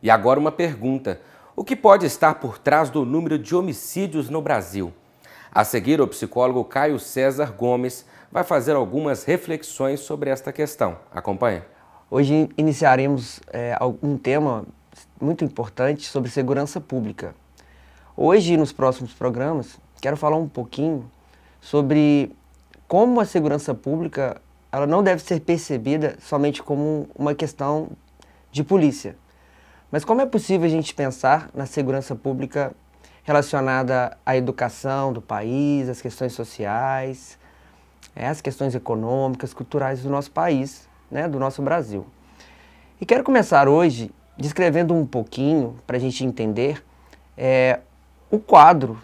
E agora uma pergunta: o que pode estar por trás do número de homicídios no Brasil? A seguir, o psicólogo Caio César Gomes vai fazer algumas reflexões sobre esta questão. Acompanhe. Hoje iniciaremos um tema muito importante sobre segurança pública. Hoje, nos próximos programas, quero falar um pouquinho sobre como a segurança pública ela não deve ser percebida somente como uma questão de polícia, mas como é possível a gente pensar na segurança pública relacionada à educação do país, às questões sociais, às questões econômicas, culturais do nosso país, do nosso Brasil. E quero começar hoje descrevendo um pouquinho, para a gente entender, o quadro,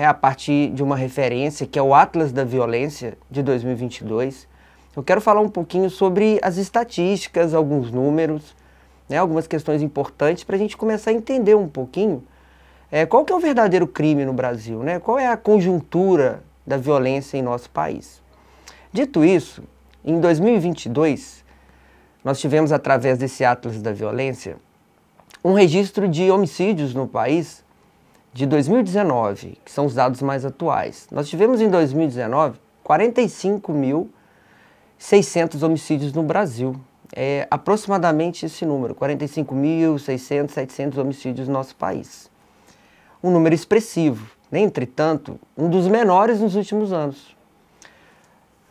a partir de uma referência que é o Atlas da Violência de 2022. Eu quero falar um pouquinho sobre as estatísticas, alguns números, algumas questões importantes para a gente começar a entender um pouquinho qual que é o verdadeiro crime no Brasil, qual é a conjuntura da violência em nosso país. Dito isso, em 2022, nós tivemos, através desse Atlas da Violência, um registro de homicídios no país de 2019, que são os dados mais atuais. Nós tivemos em 2019 45.600 homicídios no Brasil. É aproximadamente esse número, 45.600, 700 homicídios no nosso país. Um número expressivo, entretanto, um dos menores nos últimos anos.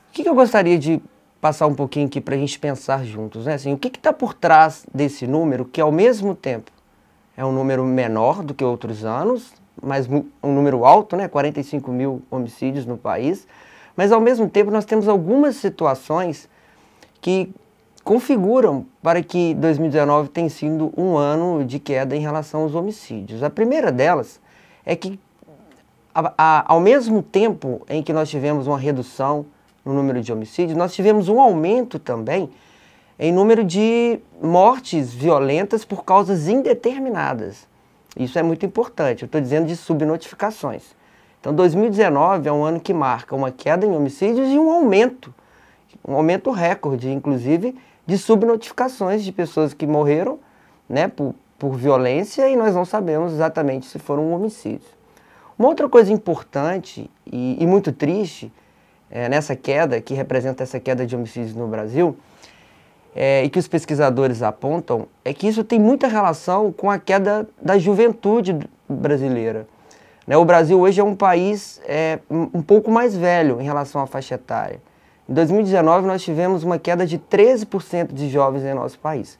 O que eu gostaria de passar um pouquinho aqui para a gente pensar juntos, o que está por trás desse número, que ao mesmo tempo é um número menor do que outros anos, mas um número alto, 45 mil homicídios no país, mas ao mesmo tempo nós temos algumas situações que configuram para que 2019 tenha sido um ano de queda em relação aos homicídios. A primeira delas é que, ao mesmo tempo em que nós tivemos uma redução no número de homicídios, nós tivemos um aumento também em número de mortes violentas por causas indeterminadas. Isso é muito importante, eu estou dizendo de subnotificações. Então 2019 é um ano que marca uma queda em homicídios e um aumento recorde, inclusive, de subnotificações de pessoas que morreram por violência e nós não sabemos exatamente se foram homicídios. Uma outra coisa importante e muito triste nessa queda, que representa essa queda de homicídios no Brasil, e que os pesquisadores apontam, é que isso tem muita relação com a queda da juventude brasileira. O Brasil hoje é um país um pouco mais velho em relação à faixa etária. Em 2019 nós tivemos uma queda de 13% de jovens em nosso país.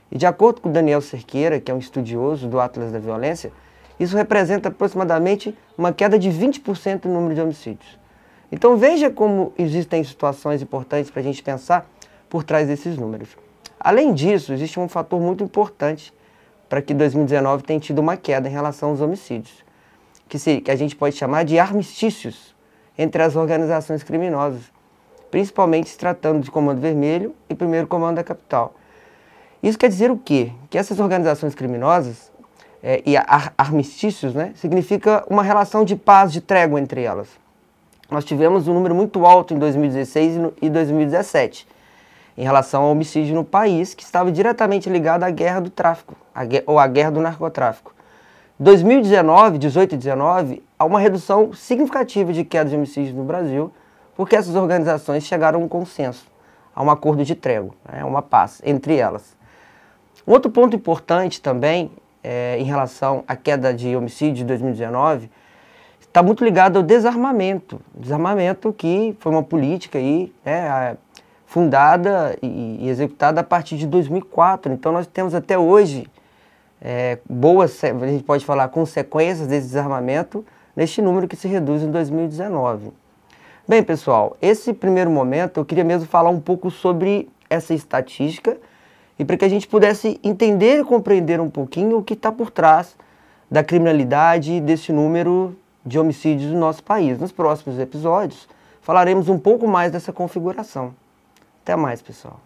E de acordo com o Daniel Cerqueira, que é um estudioso do Atlas da Violência, isso representa aproximadamente uma queda de 20% no número de homicídios. Então veja como existem situações importantes para a gente pensar por trás desses números. Além disso, existe um fator muito importante para que 2019 tenha tido uma queda em relação aos homicídios, que a gente pode chamar de armistícios entre as organizações criminosas, principalmente se tratando de Comando Vermelho e Primeiro Comando da Capital. Isso quer dizer o quê? Que essas organizações criminosas e armistícios significa uma relação de paz, de trégua entre elas. Nós tivemos um número muito alto em 2016 e 2017, em relação ao homicídio no país, que estava diretamente ligado à guerra do tráfico, ou à guerra do narcotráfico. 2019, 18 e 19, há uma redução significativa de queda de homicídios no Brasil, porque essas organizações chegaram a um consenso, a um acordo de trégua, uma paz entre elas. Um outro ponto importante também, em relação à queda de homicídio de 2019, está muito ligado ao desarmamento. Desarmamento que foi uma política fundada e executada a partir de 2004. Então nós temos até hoje a gente pode falar, consequências desse desarmamento neste número que se reduz em 2019. Bem, pessoal, esse primeiro momento eu queria mesmo falar um pouco sobre essa estatística e para que a gente pudesse entender e compreender um pouquinho o que está por trás da criminalidade desse número de homicídios no nosso país. Nos próximos episódios falaremos um pouco mais dessa configuração. Até mais, pessoal.